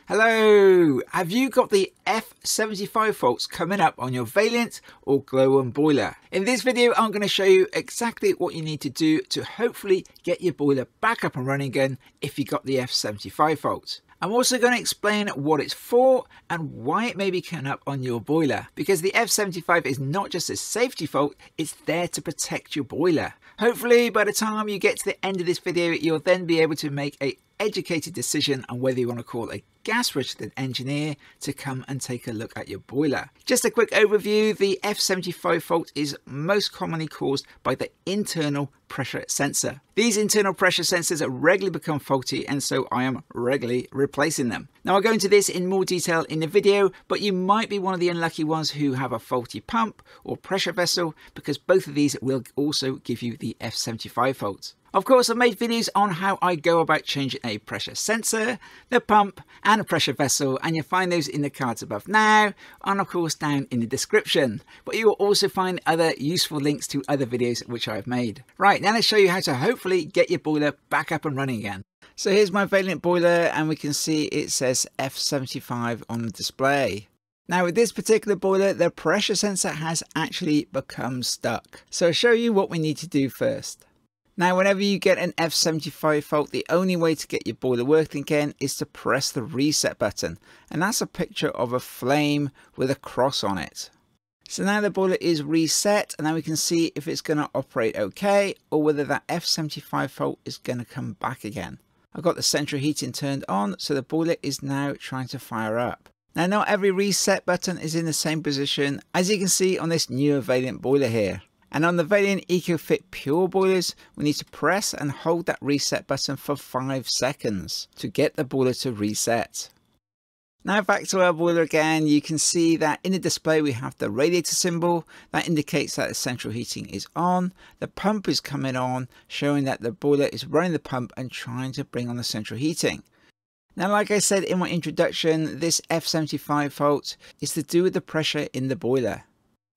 Hello! Have you got the F75 faults coming up on your Vaillant or Glowworm boiler? In this video I'm going to show you exactly what you need to do to hopefully get your boiler back up and running again if you got the F75 fault. I'm also going to explain what it's for and why it may be coming up on your boiler, because the F75 is not just a safety fault, it's there to protect your boiler. Hopefully by the time you get to the end of this video you'll then be able to make an educated decision on whether you want to call a gas registered engineer to come and take a look at your boiler. Just a quick overview, the F75 fault is most commonly caused by the internal pressure sensor. These internal pressure sensors regularly become faulty, and so I am regularly replacing them. Now I'll go into this in more detail in the video, but you might be one of the unlucky ones who have a faulty pump or pressure vessel, because both of these will also give you the F75 fault. Of course, I've made videos on how I go about changing a pressure sensor, the pump and a pressure vessel, and you'll find those in the cards above now and of course down in the description. But you will also find other useful links to other videos which I've made. Right, now let's show you how to hopefully get your boiler back up and running again. So here's my Vaillant boiler and we can see it says F75 on the display. Now with this particular boiler, the pressure sensor has actually become stuck. So I'll show you what we need to do first. Now whenever you get an F75 fault, the only way to get your boiler working again is to press the reset button, and that's a picture of a flame with a cross on it. So now the boiler is reset, and now we can see if it's going to operate okay or whether that F75 fault is going to come back again. I've got the central heating turned on, so the boiler is now trying to fire up. Now not every reset button is in the same position, as you can see on this newer Vaillant boiler here. And on the Vaillant EcoFit Pure boilers, we need to press and hold that reset button for 5 seconds to get the boiler to reset. Now back to our boiler again, you can see that in the display we have the radiator symbol that indicates that the central heating is on. The pump is coming on, showing that the boiler is running the pump and trying to bring on the central heating. Now like I said in my introduction, this F75 fault is to do with the pressure in the boiler.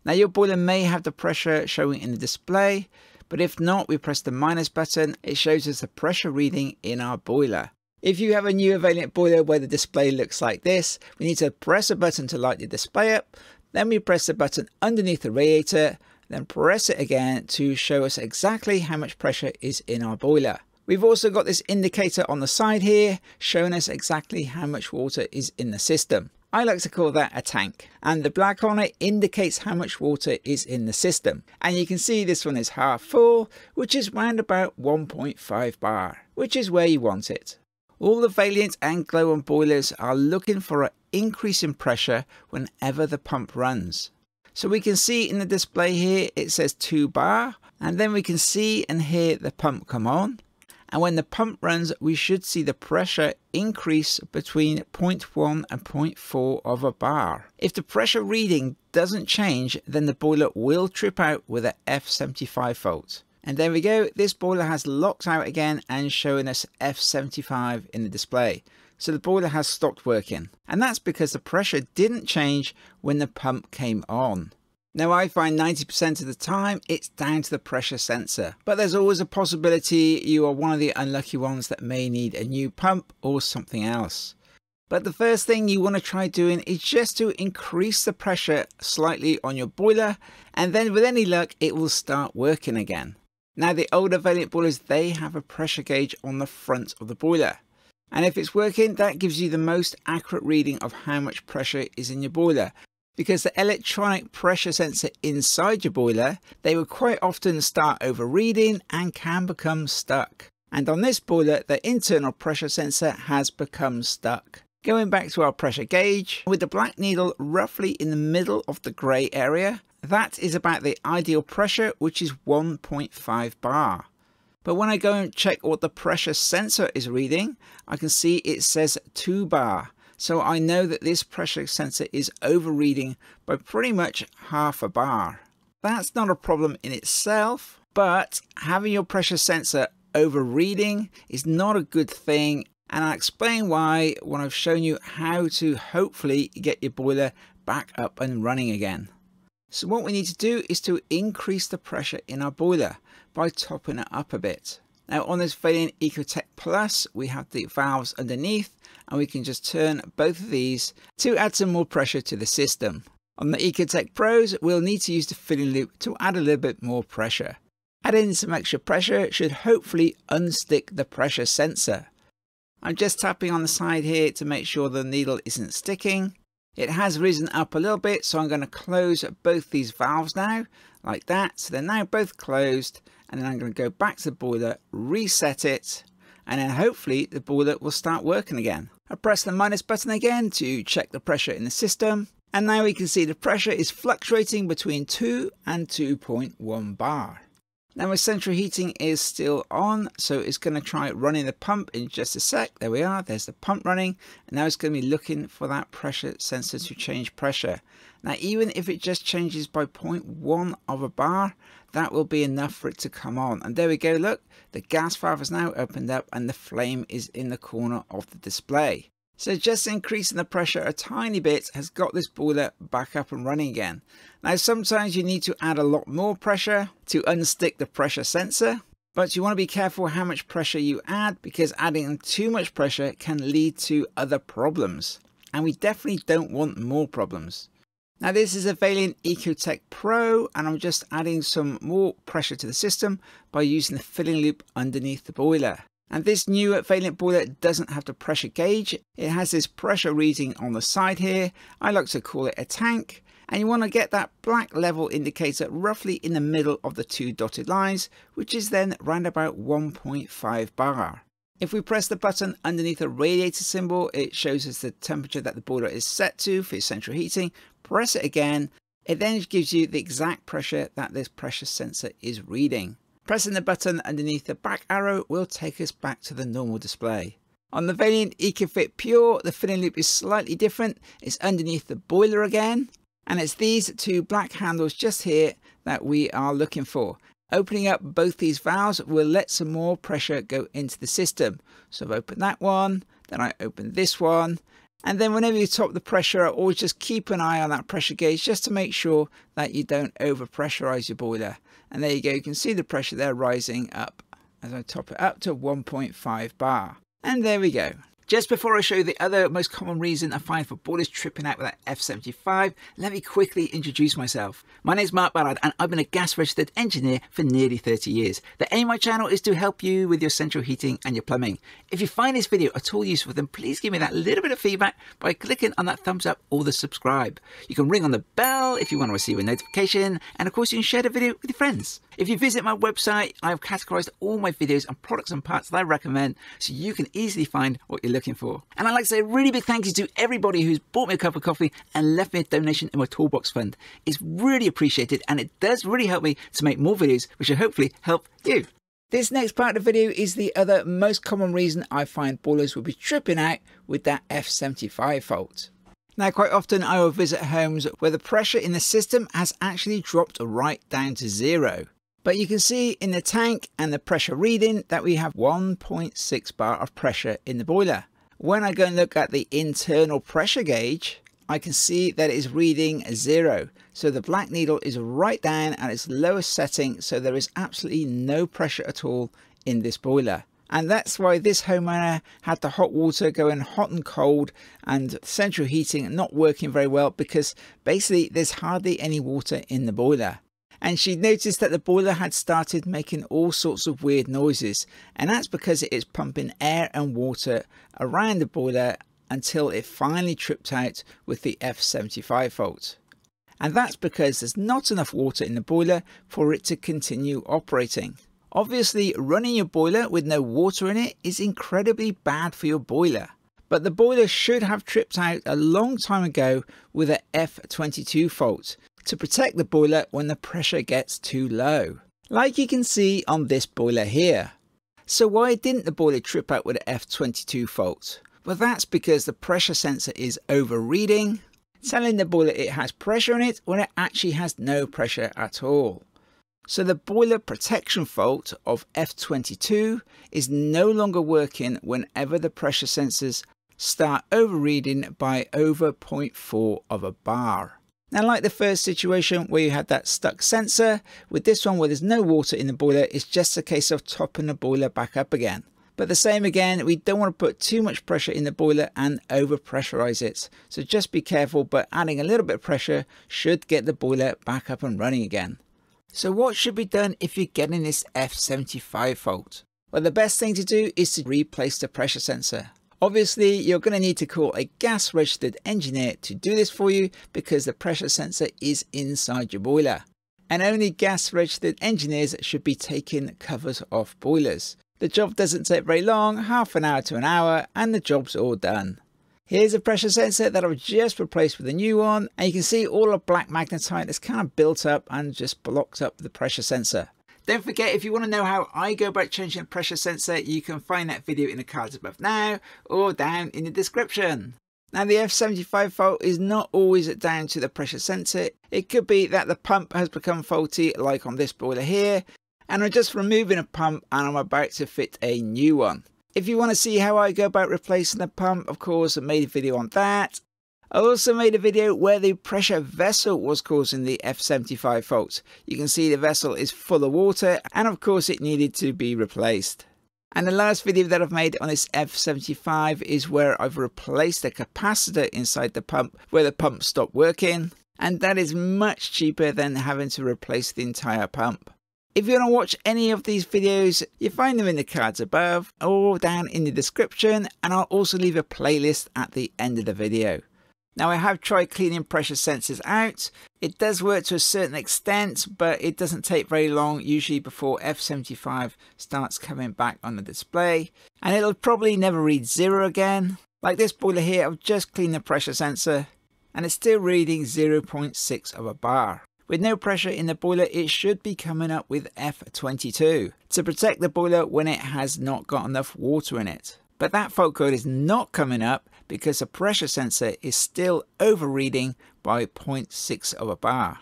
Now your boiler may have the pressure showing in the display, but if not, we press the minus button, it shows us the pressure reading in our boiler. If you have a newer Vaillant boiler where the display looks like this, we need to press a button to light the display up, then we press the button underneath the radiator, then press it again to show us exactly how much pressure is in our boiler. We've also got this indicator on the side here, showing us exactly how much water is in the system. I like to call that a tank, and the black on it indicates how much water is in the system. And you can see this one is half full, which is round about 1.5 bar, which is where you want it. All the Vaillant and Glowworm boilers are looking for an increase in pressure whenever the pump runs. So we can see in the display here it says 2 bar, and then we can see and hear the pump come on. And when the pump runs, we should see the pressure increase between 0.1 and 0.4 of a bar. If the pressure reading doesn't change, then the boiler will trip out with an F75 fault. And there we go, this boiler has locked out again and showing us F75 in the display. So the boiler has stopped working. And that's because the pressure didn't change when the pump came on. Now I find 90% of the time it's down to the pressure sensor, but there's always a possibility you are one of the unlucky ones that may need a new pump or something else. But the first thing you want to try doing is just to increase the pressure slightly on your boiler, and then with any luck it will start working again. Now the older Vaillant boilers, they have a pressure gauge on the front of the boiler. And if it's working, that gives you the most accurate reading of how much pressure is in your boiler. Because the electronic pressure sensor inside your boiler, they will quite often start overreading and can become stuck. And on this boiler, the internal pressure sensor has become stuck. Going back to our pressure gauge, with the black needle roughly in the middle of the grey area, that is about the ideal pressure, which is 1.5 bar. But when I go and check what the pressure sensor is reading, I can see it says 2 bar. So I know that this pressure sensor is overreading by pretty much half a bar. That's not a problem in itself, but having your pressure sensor overreading is not a good thing. And I'll explain why when I've shown you how to hopefully get your boiler back up and running again. So what we need to do is to increase the pressure in our boiler by topping it up a bit. Now on this Vaillant Ecotech Plus, we have the valves underneath, and we can just turn both of these to add some more pressure to the system. On the Ecotech Pros, we'll need to use the filling loop to add a little bit more pressure. Adding some extra pressure should hopefully unstick the pressure sensor. I'm just tapping on the side here to make sure the needle isn't sticking. It has risen up a little bit, so I'm going to close both these valves now, like that. So they're now both closed, and then I'm going to go back to the boiler, reset it, and then hopefully the boiler will start working again. I press the minus button again to check the pressure in the system, and now we can see the pressure is fluctuating between 2 and 2.1 bar. Now my central heating is still on, so it's going to try running the pump in just a sec. There we are, there's the pump running, and now it's going to be looking for that pressure sensor to change pressure. Now even if it just changes by 0.1 of a bar, that will be enough for it to come on. And there we go, look, the gas valve has now opened up and the flame is in the corner of the display. So just increasing the pressure a tiny bit has got this boiler back up and running again. Now sometimes you need to add a lot more pressure to unstick the pressure sensor, but you want to be careful how much pressure you add, because adding too much pressure can lead to other problems, and we definitely don't want more problems. Now this is a Vaillant Ecotech Pro, and I'm just adding some more pressure to the system by using the filling loop underneath the boiler. And this new Vaillant boiler doesn't have the pressure gauge. It has this pressure reading on the side here. I like to call it a tank. And you want to get that black level indicator roughly in the middle of the two dotted lines, which is then round about 1.5 bar. If we press the button underneath the radiator symbol, it shows us the temperature that the boiler is set to for central heating. Press it again. It then gives you the exact pressure that this pressure sensor is reading. Pressing the button underneath the back arrow will take us back to the normal display. On the Vaillant EcoFit Pure, the filling loop is slightly different. It's underneath the boiler again, and it's these two black handles just here that we are looking for. Opening up both these valves will let some more pressure go into the system. So I've opened that one, then I open this one, and then whenever you top the pressure, always just keep an eye on that pressure gauge just to make sure that you don't over pressurize your boiler. And there you go, you can see the pressure there rising up as I top it up to 1.5 bar. And there we go. Just before I show you the other most common reason I find for boilers tripping out with that F75, let me quickly introduce myself. My name is Mark Ballard and I've been a gas registered engineer for nearly 30 years. The aim of my channel is to help you with your central heating and your plumbing. If you find this video at all useful, then please give me that little bit of feedback by clicking on that thumbs up or the subscribe. You can ring on the bell if you want to receive a notification, and of course you can share the video with your friends. If you visit my website, I've categorized all my videos and products and parts that I recommend so you can easily find what you're looking for. And I'd like to say a really big thank you to everybody who's bought me a cup of coffee and left me a donation in my Toolbox fund. It's really appreciated and it does really help me to make more videos which will hopefully help you. This next part of the video is the other most common reason I find boilers will be tripping out with that F75 fault. Now quite often I will visit homes where the pressure in the system has actually dropped right down to zero. But you can see in the tank and the pressure reading that we have 1.6 bar of pressure in the boiler. When I go and look at the internal pressure gauge, I can see that it is reading 0. So the black needle is right down at its lowest setting, so there is absolutely no pressure at all in this boiler. And that's why this homeowner had the hot water going hot and cold and central heating not working very well, because basically there's hardly any water in the boiler. And she noticed that the boiler had started making all sorts of weird noises, and that's because it is pumping air and water around the boiler until it finally tripped out with the F75 fault. And that's because there's not enough water in the boiler for it to continue operating. Obviously, running your boiler with no water in it is incredibly bad for your boiler. But the boiler should have tripped out a long time ago with an F22 fault to protect the boiler when the pressure gets too low, like you can see on this boiler here. So why didn't the boiler trip out with an F22 fault? Well, that's because the pressure sensor is overreading, telling the boiler it has pressure in it when it actually has no pressure at all. So the boiler protection fault of F22 is no longer working whenever the pressure sensors start overreading by over 0.4 of a bar. Now, like the first situation where you had that stuck sensor, with this one where there's no water in the boiler, it's just a case of topping the boiler back up again. But the same again, we don't want to put too much pressure in the boiler and over pressurize it. So just be careful, but adding a little bit of pressure should get the boiler back up and running again. So what should be done if you're getting this F75 fault? Well, the best thing to do is to replace the pressure sensor. Obviously, you're going to need to call a gas registered engineer to do this for you because the pressure sensor is inside your boiler. And only gas registered engineers should be taking covers off boilers. The job doesn't take very long, half an hour to an hour, and the job's all done. Here's a pressure sensor that I've just replaced with a new one, and you can see all the black magnetite that's kind of built up and just blocked up the pressure sensor. Don't forget, if you want to know how I go about changing a pressure sensor, you can find that video in the cards above now or down in the description. Now, the F75 fault is not always down to the pressure sensor. It could be that the pump has become faulty, like on this boiler here, and I'm just removing a pump and I'm about to fit a new one. If you want to see how I go about replacing the pump, of course, I made a video on that. I also made a video where the pressure vessel was causing the F75 fault. You can see the vessel is full of water and of course it needed to be replaced. And the last video that I've made on this F75 is where I've replaced the capacitor inside the pump where the pump stopped working. And that is much cheaper than having to replace the entire pump. If you want to watch any of these videos, you find them in the cards above or down in the description, and I'll also leave a playlist at the end of the video. Now, I have tried cleaning pressure sensors out. It does work to a certain extent, but it doesn't take very long, usually before F75 starts coming back on the display. And it'll probably never read 0 again. Like this boiler here, I've just cleaned the pressure sensor and it's still reading 0.6 of a bar. With no pressure in the boiler, it should be coming up with F22 to protect the boiler when it has not got enough water in it. But that fault code is not coming up because the pressure sensor is still overreading by 0.6 of a bar.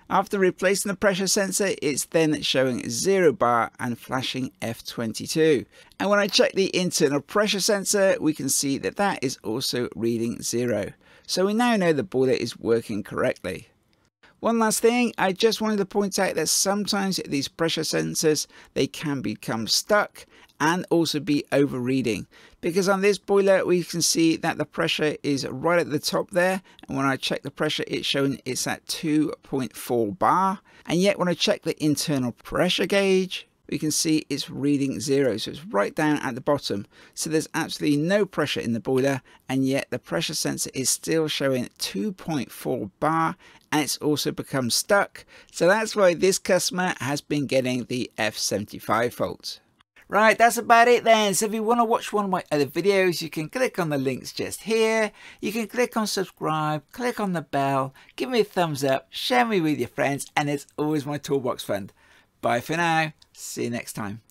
After replacing the pressure sensor, it's then showing 0 bar and flashing F22. And when I check the internal pressure sensor, we can see that that is also reading 0. So we now know the boiler is working correctly. One last thing, I just wanted to point out that sometimes these pressure sensors, they can become stuck and also be overreading. Because on this boiler, we can see that the pressure is right at the top there. And when I check the pressure, it's showing it's at 2.4 bar. And yet when I check the internal pressure gauge, we can see it's reading 0. So it's right down at the bottom. So there's absolutely no pressure in the boiler. And yet the pressure sensor is still showing 2.4 bar. And it's also become stuck. So that's why this customer has been getting the F75 fault. Right, that's about it then. So if you want to watch one of my other videos, you can click on the links just here. You can click on subscribe, click on the bell, give me a thumbs up, share me with your friends, and it's always my toolbox friend. Bye for now. See you next time.